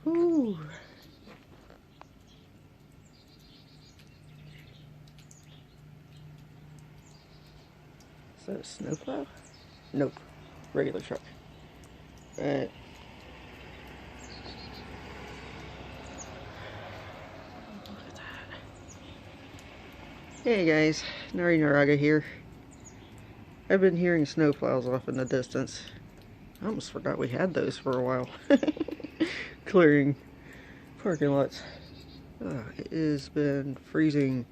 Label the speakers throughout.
Speaker 1: Ooh. Is that a snowplow? Nope. Regular truck. Alright. Look at that. Hey guys, Nari Naraga here. I've been hearing snowplows off in the distance. I almost forgot we had those for a while. Clearing parking lots. It has been freezing.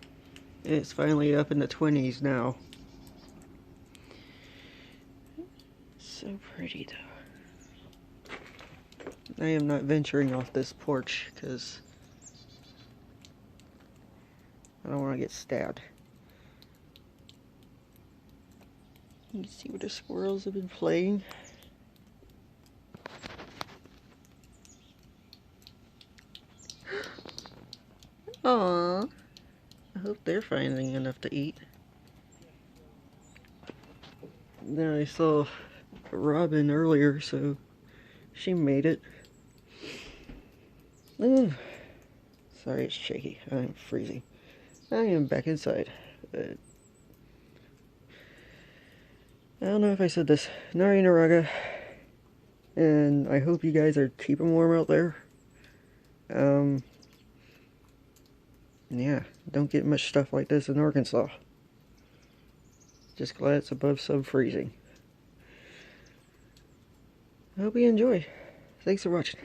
Speaker 1: It's finally up in the 20s now. So pretty though. I am not venturing off this porch because I don't want to get stabbed. You can see where the squirrels have been playing. Aww. I hope they're finding enough to eat. Then I saw a robin earlier, so she made it. Ooh. Sorry, it's shaky. I'm freezing. I am back inside. I don't know if I said this. Nari Naraga. And I hope you guys are keeping warm out there. Yeah, don't get much stuff like this in Arkansas. Just glad it's above sub-freezing. I hope you enjoy. Thanks for watching.